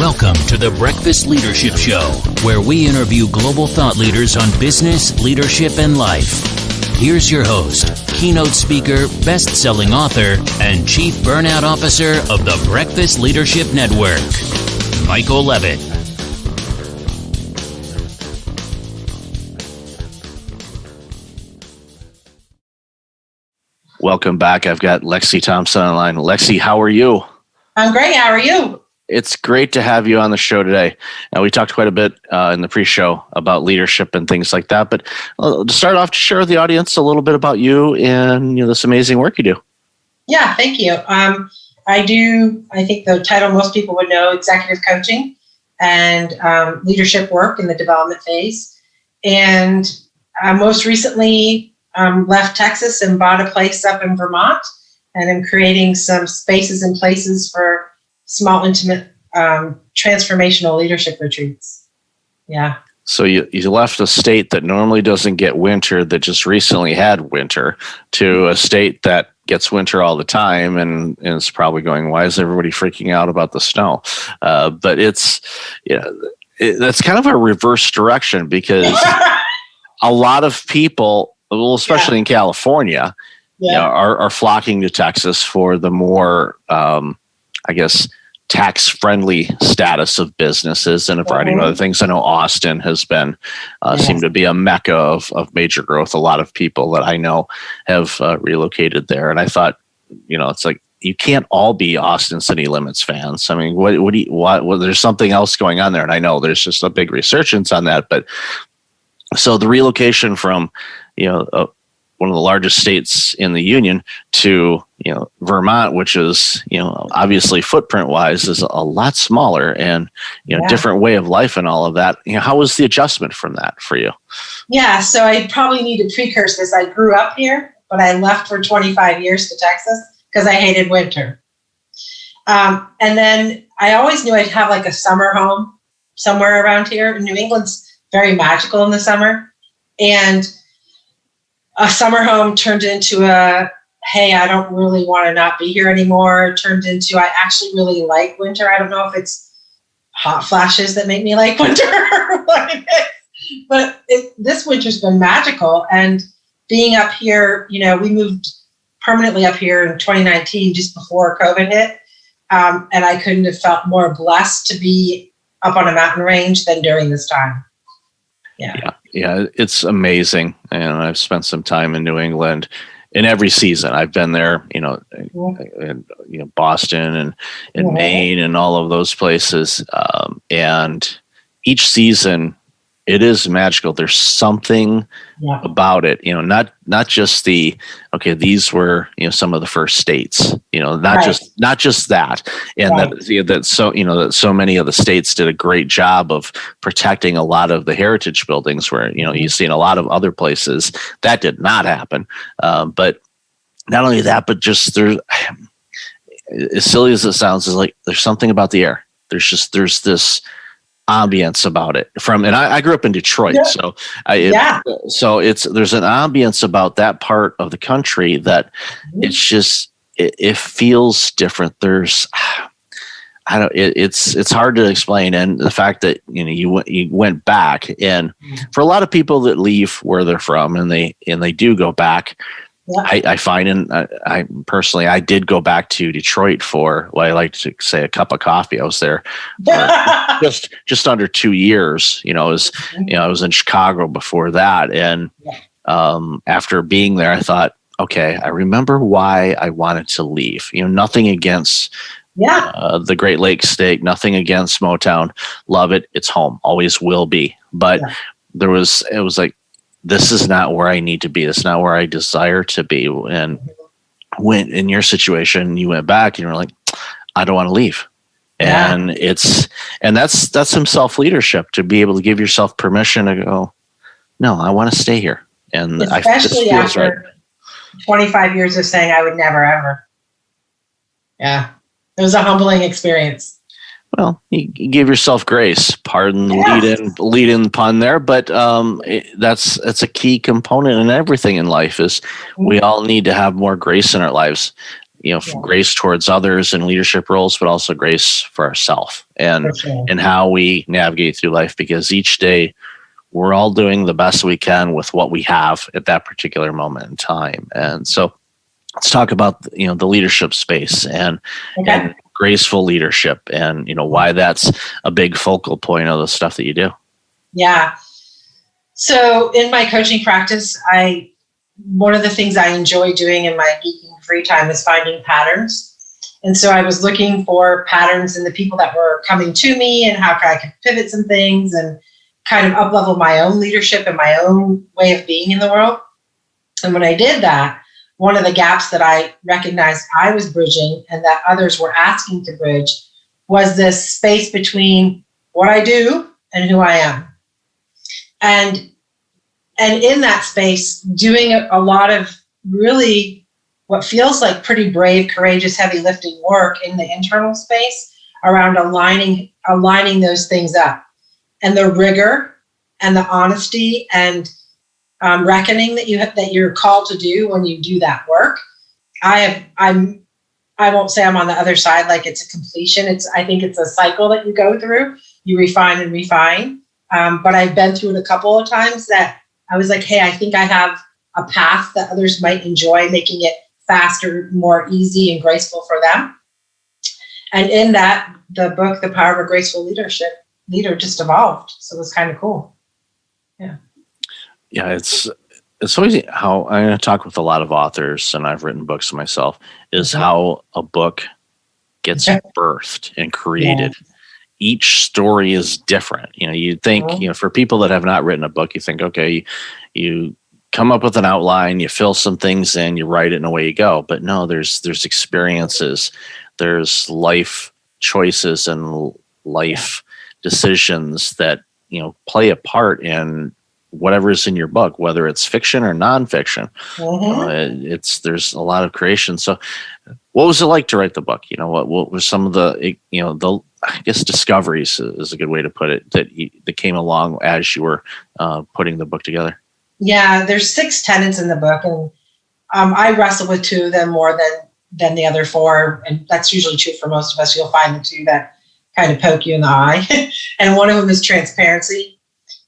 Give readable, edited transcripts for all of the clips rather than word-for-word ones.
Welcome to the Breakfast Leadership Show, where we interview global thought leaders on business, leadership, and life. Here's your host, keynote speaker, best-selling author, and chief burnout officer of the Breakfast Leadership Network, Michael Levitt. Welcome back. I've got Alexsys Thompson online. Alexsys, how are you? I'm great. How are you? It's great to have you on the show today. We talked quite a bit in the pre-show about leadership and things like that. But to start off, to share with the audience a little bit about you and this amazing work you do. Yeah, thank you. I think the title most people would know, executive coaching and leadership work in the development phase. And most recently left Texas and bought a place up in Vermont. And I'm creating some spaces and places for small, intimate, transformational leadership retreats. Yeah. So you left a state that normally doesn't get winter, that just recently had winter, to a state that gets winter all the time, and it's probably going, why is everybody freaking out about the snow? But that's kind of a reverse direction, because a lot of people, well, especially in California, are flocking to Texas for the more, tax-friendly status of businesses and a variety of other things. I know Austin has been seemed to be a mecca of major growth. A lot of people that I know have relocated there, and I thought, it's like, you can't all be Austin City Limits fans. I mean, what there's something else going on there, and I know there's just a big resurgence on that. But so the relocation from one of the largest states in the union to Vermont, which is obviously footprint wise is a lot smaller, and different way of life and all of that. How was the adjustment from that for you? Yeah, so I probably need to precurse this. I grew up here, but I left for 25 years to Texas because I hated winter. And then I always knew I'd have like a summer home somewhere around here. New England's very magical in the summer, and a summer home turned into hey, I don't really want to not be here anymore. Turned into, I actually really like winter. I don't know if it's hot flashes that make me like winter or what it is, but this winter's been magical. And being up here, we moved permanently up here in 2019, just before COVID hit. And I couldn't have felt more blessed to be up on a mountain range than during this time. Yeah, it's amazing. And I've spent some time in New England in every season. I've been there, in Boston and in Maine and all of those places. And each season, it is magical. There's something about it, not just these were, some of the first states, not just that. And that so many of the states did a great job of protecting a lot of the heritage buildings where, you see in a lot of other places that did not happen. But not only that, but just there's, as silly as it sounds, is like, there's something about the air. There's this ambience about it and I grew up in Detroit. So there's an ambience about that part of the country that it's just, it feels different. It's hard to explain. And the fact that, you went back, and for a lot of people that leave where they're from and they do go back, I find, and I personally, I did go back to Detroit for what I like to say, a cup of coffee. I was there just under 2 years. I was in Chicago before that, and after being there, I thought, okay, I remember why I wanted to leave. Nothing against the Great Lakes State, nothing against Motown. Love it. It's home. Always will be. But it was like, this is not where I need to be. This is not where I desire to be. And when in your situation, you went back and you were like, I don't want to leave. And that's some self-leadership, to be able to give yourself permission to go, no, I want to stay here. And especially after 25 years of saying I would never, ever. Yeah. It was a humbling experience. Well, you give yourself grace. Pardon the lead in pun there, but that's a key component in everything in life. Is we all need to have more grace in our lives. grace towards others in leadership roles, but also grace for ourselves For sure. and how we navigate through life, because each day we're all doing the best we can with what we have at that particular moment in time. And so let's talk about, the leadership space and graceful leadership and, why that's a big focal point of the stuff that you do. Yeah. So in my coaching practice, one of the things I enjoy doing in my geeking free time is finding patterns. And so I was looking for patterns in the people that were coming to me and how I could pivot some things and kind of up-level my own leadership and my own way of being in the world. And when I did that, one of the gaps that I recognized I was bridging and that others were asking to bridge was this space between what I do and who I am. And in that space, doing a lot of really what feels like pretty brave, courageous, heavy lifting work in the internal space around aligning those things up. And the rigor and the honesty and reckoning that you're called to do when you do that work. I won't say I'm on the other side like it's a completion. I think it's a cycle that you go through. You refine and refine. But I've been through it a couple of times that I was like, hey, I think I have a path that others might enjoy, making it faster, more easy and graceful for them. And in that, the book, The Power of a Graceful Leader just evolved. So it was kind of cool. Yeah. Yeah, it's always how I talk with a lot of authors, and I've written books myself, is how a book gets birthed and created. Yeah. Each story is different. You'd think, for people that have not written a book, you think, okay, you come up with an outline, you fill some things in, you write it, and away you go. But no, there's experiences, there's life choices and life decisions that, play a part in whatever's in your book, whether it's fiction or nonfiction. There's a lot of creation. So what was it like to write the book? What were some of the, I guess discoveries is a good way to put it, that came along as you were putting the book together? Yeah, there's 6 tenets in the book, and I wrestle with 2 of them more than the other 4, and that's usually true for most of us. You'll find the 2 that kind of poke you in the eye, and one of them is transparency.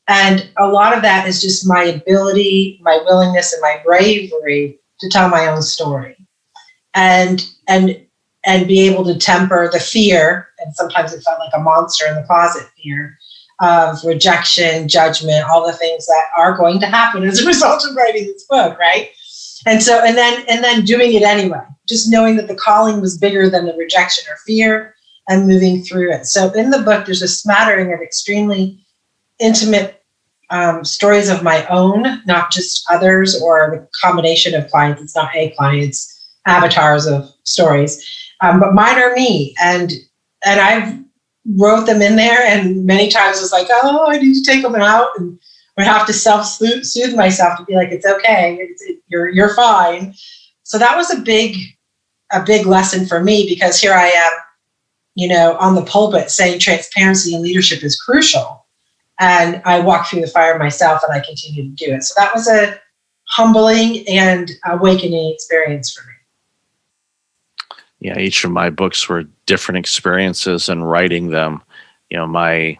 And a lot of that is just my ability, my willingness, and my bravery to tell my own story, and be able to temper the fear. And sometimes it felt like a monster in the closet fear of rejection, judgment, all the things that are going to happen as a result of writing this book, right? And so, and then doing it anyway, just knowing that the calling was bigger than the rejection or fear and moving through it. So in the book, there's a smattering of extremely intimate stories of my own, not just others or the combination of clients. It's not clients, avatars of stories, but mine are me. And I've wrote them in there, and many times it's like, oh, I need to take them out, and I have to self-soothe myself to be like, it's okay, you're fine. So that was a big lesson for me, because here I am, on the pulpit saying transparency and leadership is crucial. And I walked through the fire myself, and I continue to do it. So that was a humbling and awakening experience for me. Yeah, each of my books were different experiences, and writing them, my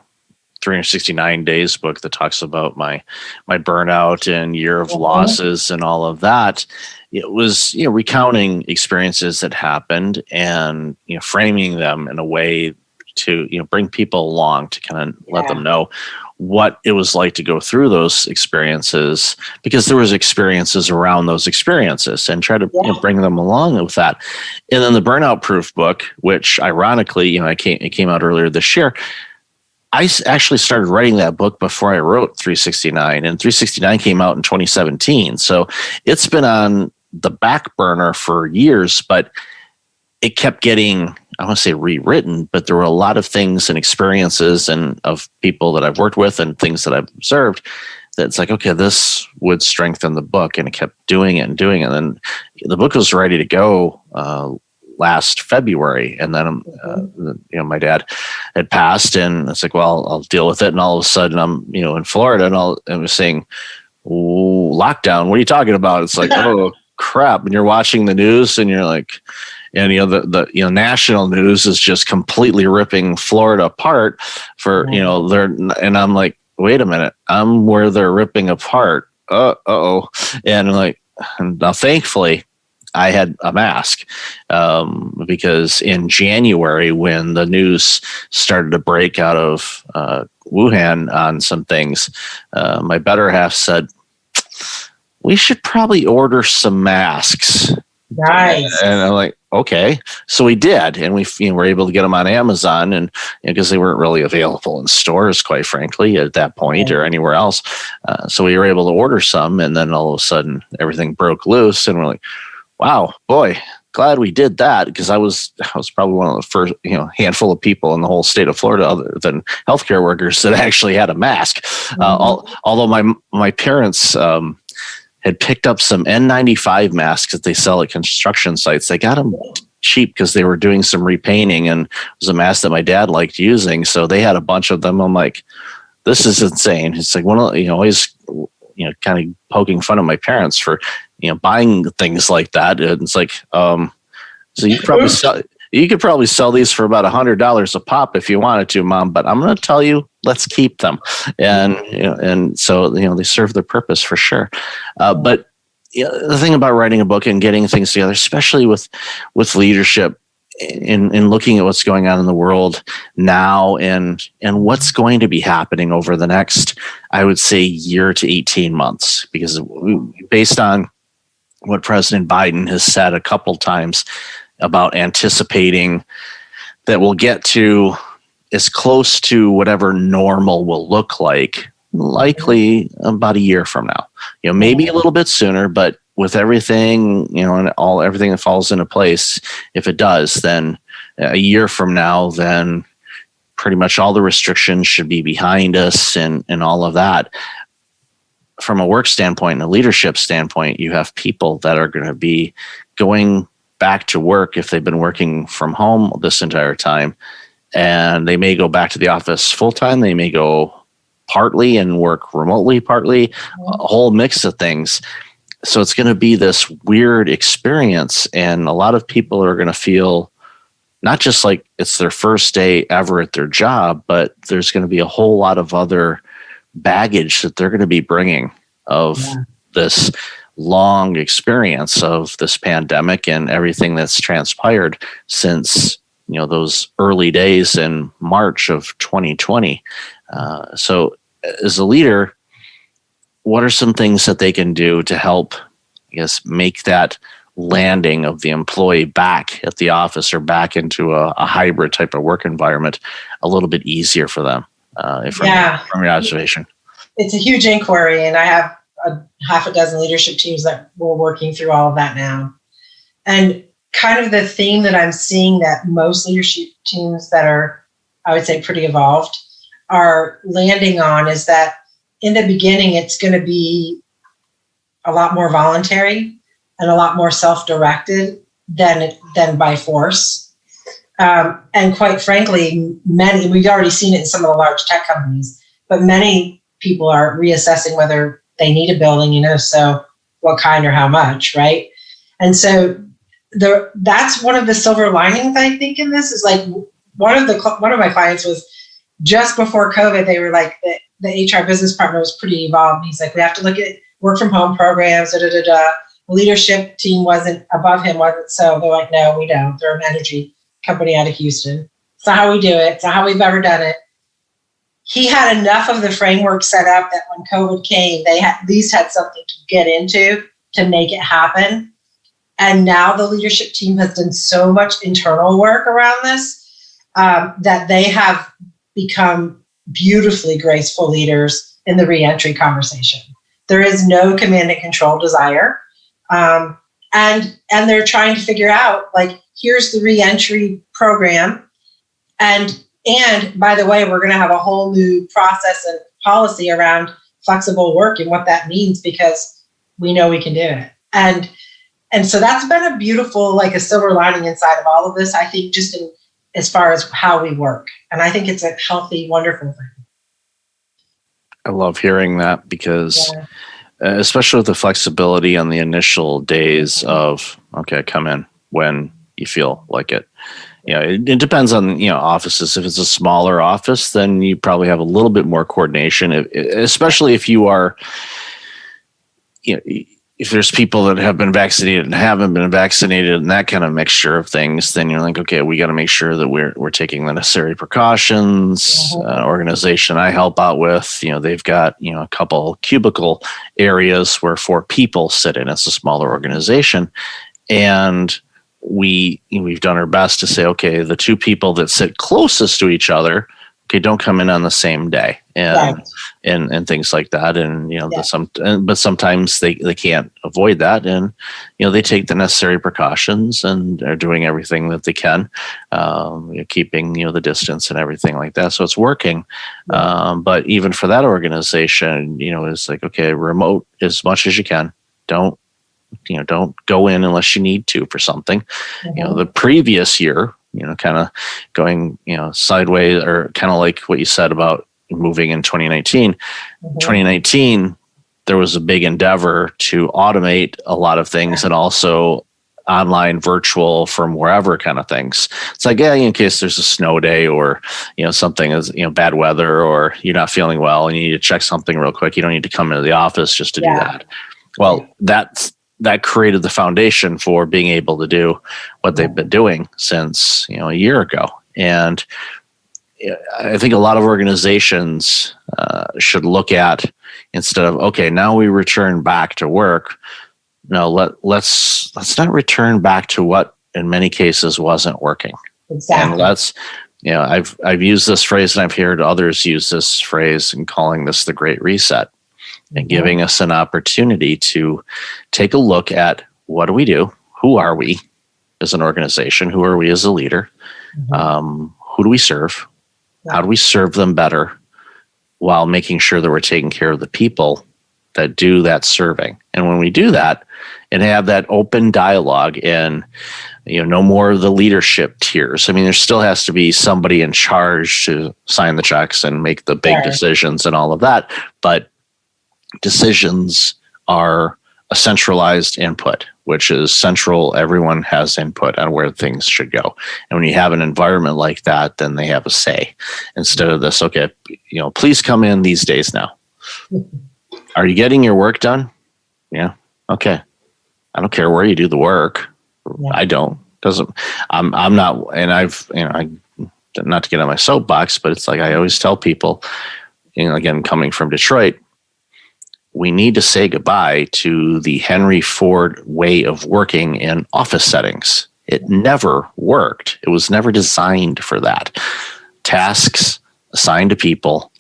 369 days book that talks about my burnout and year of losses and all of that. It was, recounting experiences that happened and, framing them in a way to, bring people along, to kind of let them know what it was like to go through those experiences, because there was experiences around those experiences, and try to bring them along with that. And then the Burnout Proof book, which ironically, it came out earlier this year. I actually started writing that book before I wrote 369, and 369 came out in 2017. So it's been on the back burner for years, but it kept getting, I want to say rewritten, but there were a lot of things and experiences and of people that I've worked with and things that I've observed that it's like, okay, this would strengthen the book. And it kept doing it and doing it. And then the book was ready to go last February. And then, my dad had passed, and it's like, well, I'll deal with it. And all of a sudden I'm, in Florida, and I was saying, lockdown, what are you talking about? It's like, oh, crap. And you're watching the news and you're like, and the national news is just completely ripping Florida apart for, and I'm like, wait a minute, I'm where they're ripping apart. Uh-oh. And now thankfully I had a mask, because in January, when the news started to break out of Wuhan on some things, my better half said, we should probably order some masks. Nice. And I'm like, okay. So we did. And we were able to get them on Amazon, and because they weren't really available in stores, quite frankly, at that point or anywhere else. So we were able to order some, and then all of a sudden everything broke loose, and we're like, wow, boy, glad we did that, because I was probably one of the first, handful of people in the whole state of Florida, other than healthcare workers, that actually had a mask. Although my parents had picked up some N95 masks that they sell at construction sites. They got them cheap because they were doing some repainting, and it was a mask that my dad liked using. So they had a bunch of them. I'm like, this is insane. It's like one of, always, kind of poking fun at my parents for, buying things like that. And it's like, so you could probably sell these for about $100 a pop if you wanted to, Mom, but I'm going to tell you, let's keep them. And so, they serve their purpose for sure. But the thing about writing a book and getting things together, especially with leadership, in looking at what's going on in the world now and what's going to be happening over the next, I would say, year to 18 months, because based on what President Biden has said a couple times about anticipating that we'll get to as close to whatever normal will look like, likely about a year from now, maybe a little bit sooner, but with everything, and everything that falls into place, if it does, then a year from now, then pretty much all the restrictions should be behind us and all of that. From a work standpoint and a leadership standpoint, you have people that are going to be going back to work if they've been working from home this entire time, and they may go back to the office full time. They may go partly and work remotely, partly, a whole mix of things. So it's going to be this weird experience, and a lot of people are going to feel not just like it's their first day ever at their job, but there's going to be a whole lot of other baggage that they're going to be bringing of this long experience of this pandemic and everything that's transpired since those early days in March of 2020. So as a leader, what are some things that they can do to help, I guess, make that landing of the employee back at the office or back into a hybrid type of work environment a little bit easier for them? From your observation. It's a huge inquiry, and I have half a dozen leadership teams that we're working through all of that now. And kind of the theme that I'm seeing that most leadership teams that are, I would say, pretty evolved are landing on is that in the beginning, it's going to be a lot more voluntary and a lot more self-directed than by force. And quite frankly, we've already seen it in some of the large tech companies, but many people are reassessing whether they need a building, so what kind or how much, right? And so that's one of the silver linings, I think, in this is like one of my clients was just before COVID, they were like, the HR business partner was pretty evolved. He's like, we have to look at work from home programs, The leadership team wasn't above him, so they're like, no, we don't. They're an energy company out of Houston. It's not how we do it. It's not how we've ever done it. He had enough of the framework set up that when COVID came, they at least had something to get into to make it happen. And now the leadership team has done so much internal work around this that they have become beautifully graceful leaders in the reentry conversation. There is no command and control desire. And they're trying to figure out, like, here's the reentry program. And by the way, we're going to have a whole new process and policy around flexible work and what that means, because we know we can do it. And so that's been a beautiful, like a silver lining inside of all of this, I think, just as far as how we work. And I think it's a healthy, wonderful thing. I love hearing that because especially with the flexibility on the initial days of, okay, come in when you feel like it. It depends on, offices. If it's a smaller office, then you probably have a little bit more coordination, especially if you are, if there's people that have been vaccinated and haven't been vaccinated and that kind of mixture of things, then you're like, okay, we got to make sure that we're taking the necessary precautions. Organization I help out with, they've got, a couple cubicle areas where 4 people sit in. It's a smaller organization. And we've done our best to say, okay, the 2 people that sit closest to each other, okay, don't come in on the same day, and things like that. And but sometimes they can't avoid that, and they take the necessary precautions and are doing everything that they can, keeping the distance and everything like that. So it's working. But even for that organization, it's like, okay, remote as much as you can. Don't go in unless you need to for something. The previous year, kind of going, sideways, or kind of like what you said about moving in 2019. 2019, there was a big endeavor to automate a lot of things, and also online, virtual, from wherever kind of things. It's like, in case there's a snow day, or, something is, bad weather, or you're not feeling well and you need to check something real quick. You don't need to come into the office just to do that. Well, that created the foundation for being able to do what they've been doing since, a year ago. And I think a lot of organizations should look at, instead of, okay, now we return back to work. No, let's not return back to what in many cases wasn't working. Exactly. And let's, I've used this phrase, and I've heard others use this phrase, and calling this the Great Reset. And giving us an opportunity to take a look at, what do we do? Who are we as an organization? Who are we as a leader? Who do we serve? How do we serve them better, while making sure that we're taking care of the people that do that serving? And when we do that and have that open dialogue, and no more of the leadership tiers. I mean, there still has to be somebody in charge to sign the checks and make the big decisions and all of that. But decisions are a centralized input, which is central. Everyone has input on where things should go. And when you have an environment like that, then they have a say, instead of this, okay, please come in these days now. Are you getting your work done? Yeah. Okay. I don't care where you do the work. I don't. I'm not, and I've, not to get on my soapbox, but it's like, I always tell people, again, coming from Detroit, we need to say goodbye to the Henry Ford way of working in office settings. It never worked. It was never designed for that. Tasks assigned to people.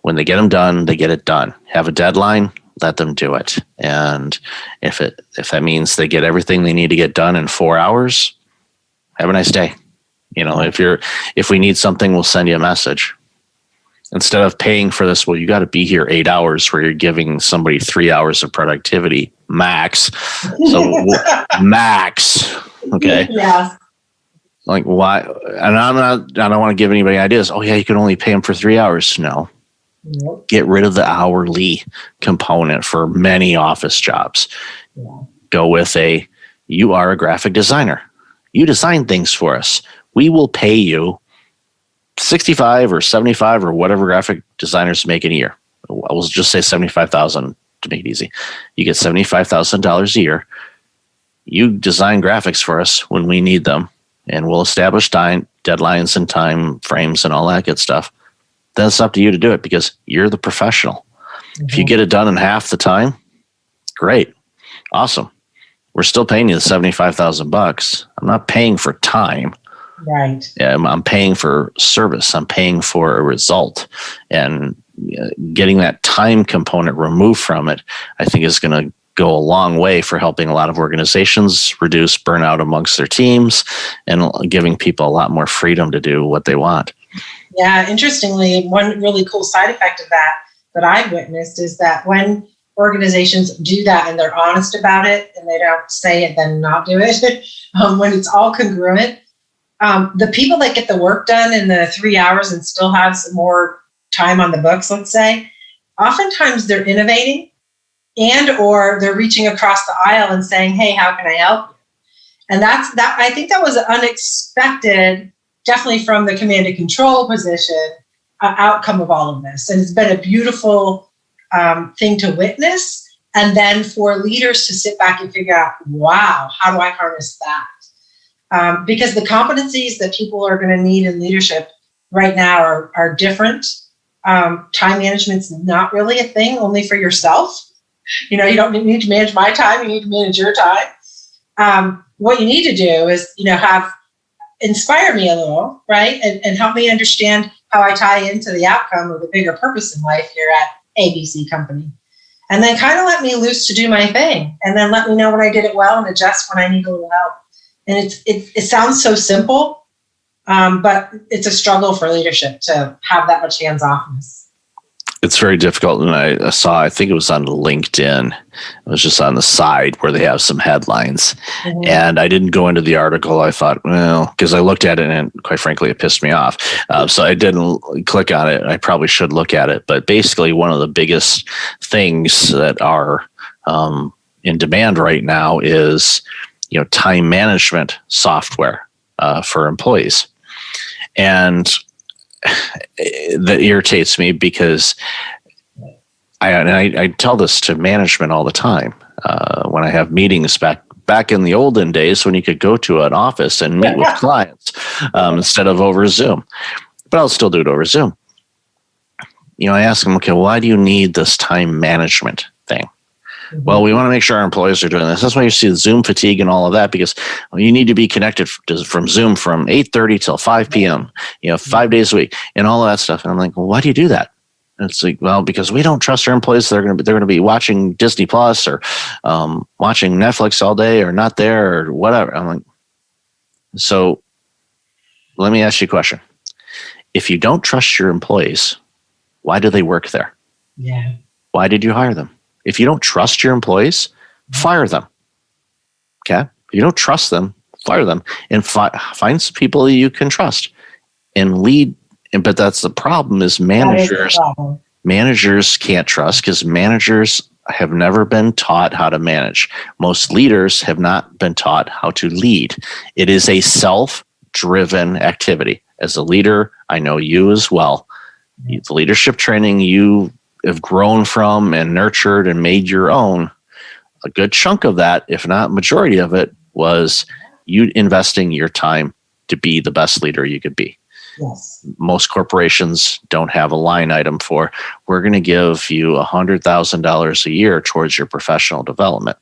When they get them done, they get it done. Have a deadline, let them do it. And if that means they get everything they need to get done in 4 hours, have a nice day. If we need something, we'll send you a message. Instead of paying for this, well, you got to be here 8 hours, where you're giving somebody 3 hours of productivity max. So max, okay? Yeah. Like, why? And I don't want to give anybody ideas. Oh yeah, you can only pay them for 3 hours. No. Nope. Get rid of the hourly component for many office jobs. Go with you are a graphic designer. You design things for us. We will pay you 65 or 75 or whatever graphic designers make in a year. We'll just say 75,000 to make it easy. You get $75,000 a year. You design graphics for us when we need them, and we'll establish deadlines and time frames and all that good stuff. Then it's up to you to do it, because you're the professional. If you get it done in half the time, great. Awesome. We're still paying you the $75,000. I'm not paying for time. Right. I'm paying for service. I'm paying for a result, and getting that time component removed from it, I think, is going to go a long way for helping a lot of organizations reduce burnout amongst their teams, and giving people a lot more freedom to do what they want. Yeah. Interestingly, one really cool side effect of that I've witnessed is that when organizations do that and they're honest about it, and they don't say it then not do it, when it's all congruent, the people that get the work done in the 3 hours and still have some more time on the books, let's say, oftentimes they're innovating. and or they're reaching across the aisle and saying, hey, how can I help you? And I think that was unexpected, definitely from the command and control position, outcome of all of this. And it's been a beautiful thing to witness. And then for leaders to sit back and figure out, wow, how do I harness that? Because the competencies that people are going to need in leadership right now are different. Time management's not really a thing, only for yourself. You don't need to manage my time. You need to manage your time. What you need to do is, inspire me a little, right? And help me understand how I tie into the outcome of the bigger purpose in life here at ABC Company. And then kind of let me loose to do my thing. And then let me know when I did it well and adjust when I need a little help. And it sounds so simple, but it's a struggle for leadership to have that much hands-offness. It's very difficult. And I think it was on LinkedIn. It was just on the side where they have some headlines. Mm-hmm. And I didn't go into the article. I thought, well, because I looked at it and quite frankly, it pissed me off. So I didn't click on it. I probably should look at it. But basically, one of the biggest things that are in demand right now is, time management software for employees. And that irritates me because I tell this to management all the time when I have meetings back in the olden days when you could go to an office and meet with clients instead of over Zoom. But I'll still do it over Zoom. I ask them, okay, why do you need this time management thing? Mm-hmm. Well, we want to make sure our employees are doing this. That's why you see the Zoom fatigue and all of that, because you need to be connected from Zoom from 8:30 till 5 p.m., 5 days a week and all of that stuff. And I'm like, well, why do you do that? And it's like, well, because we don't trust our employees. They're going to be watching Disney Plus or watching Netflix all day or not there or whatever. I'm like, so let me ask you a question. If you don't trust your employees, why do they work there? Yeah. Why did you hire them? If you don't trust your employees, fire them. Okay? If you don't trust them, fire them and find some people you can trust and lead. But that's the problem is managers. Managers can't trust because managers have never been taught how to manage. Most leaders have not been taught how to lead. It is a self-driven activity. As a leader, I know you as well. The leadership training you have grown from and nurtured and made your own, a good chunk of that, if not majority of it, was you investing your time to be the best leader you could be. Yes. Most corporations don't have a line item for, we're going to give you $100,000 a year towards your professional development.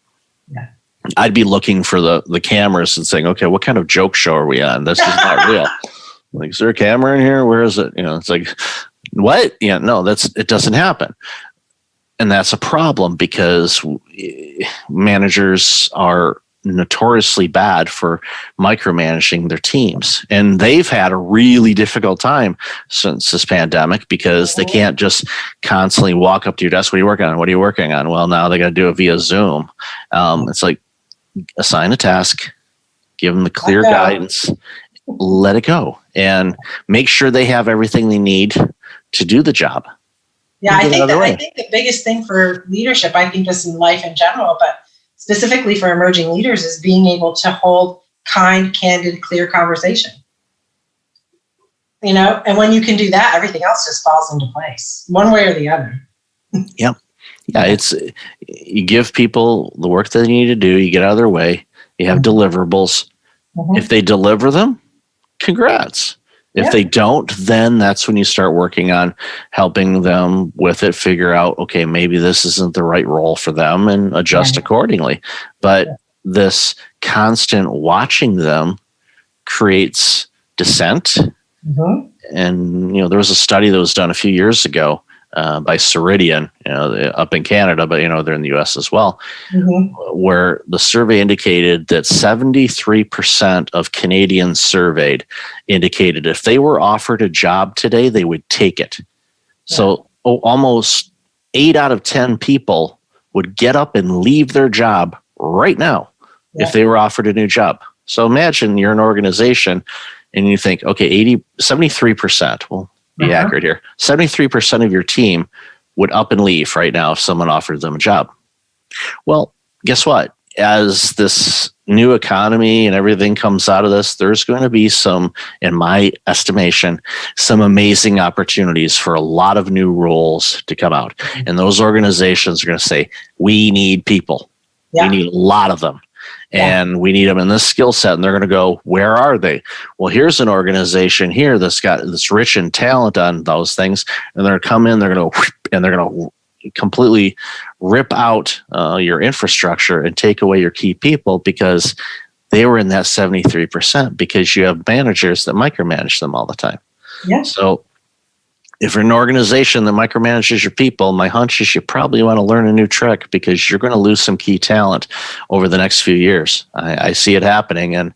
Yeah. I'd be looking for the cameras and saying, okay, what kind of joke show are we on? This is not real. Like, is there a camera in here? Where is it? It's like, what? No, it doesn't happen. And that's a problem because managers are notoriously bad for micromanaging their teams. And they've had a really difficult time since this pandemic because they can't just constantly walk up to your desk. What are you working on? What are you working on? Well, now they got to do it via Zoom. It's like assign a task, give them the clear guidance, let it go, and make sure they have everything they need to do the job. Yeah, I think the biggest thing for leadership, I think just in life in general, but specifically for emerging leaders, is being able to hold kind, candid, clear conversation. And when you can do that, everything else just falls into place, one way or the other. Yep. Yeah, it's you give people the work that they need to do, you get out of their way, you have deliverables. Mm-hmm. If they deliver them, congrats. If they don't, then that's when you start working on helping them with it, figure out, okay, maybe this isn't the right role for them and adjust accordingly. But this constant watching them creates dissent. Mm-hmm. And, there was a study that was done a few years ago by Ceridian, up in Canada, but, they're in the US as well, where the survey indicated that 73% of Canadians surveyed indicated if they were offered a job today, they would take it. Yeah. So almost 8 out of 10 people would get up and leave their job right now if they were offered a new job. So imagine you're an organization and you think, okay, 73%, well, be accurate here. 73% of your team would up and leave right now if someone offered them a job. Well, guess what? As this new economy and everything comes out of this, there's going to be some, in my estimation, some amazing opportunities for a lot of new roles to come out. And those organizations are going to say, we need people. Yeah. We need a lot of them. And we need them in this skill set. And they're going to go, where are they? Well, here's an organization here that's got this rich in talent on those things. And they're going to come in, they're going to completely rip out your infrastructure and take away your key people because they were in that 73% because you have managers that micromanage them all the time. Yeah. So if you're an organization that micromanages your people, my hunch is you probably want to learn a new trick because you're going to lose some key talent over the next few years. I see it happening, and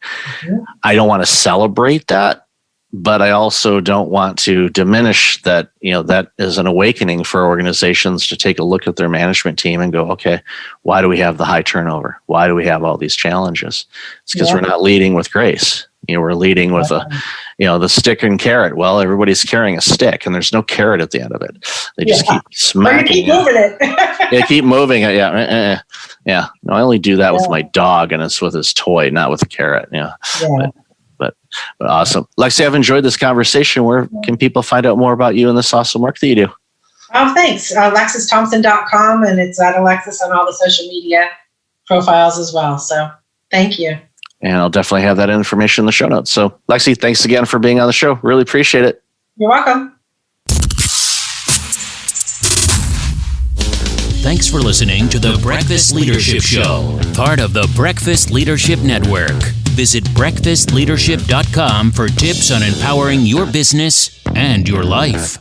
I don't want to celebrate that, but I also don't want to diminish that. That is an awakening for organizations to take a look at their management team and go, okay, why do we have the high turnover? Why do we have all these challenges? It's because we're not leading with grace. We're leading with the stick and carrot. Well, everybody's carrying a stick, and there's no carrot at the end of it. They just keep smacking. Keep moving it. They keep moving it. Yeah. No, I only do that with my dog, and it's with his toy, not with a carrot. But awesome. Lexi, I've enjoyed this conversation. Where can people find out more about you and this awesome work that you do? Oh, thanks. AlexsysThompson.com, and it's at Alexsys on all the social media profiles as well. So thank you. And I'll definitely have that information in the show notes. So, Lexi, thanks again for being on the show. Really appreciate it. You're welcome. Thanks for listening to the Breakfast Leadership Show, part of the Breakfast Leadership Network. Visit breakfastleadership.com for tips on empowering your business and your life.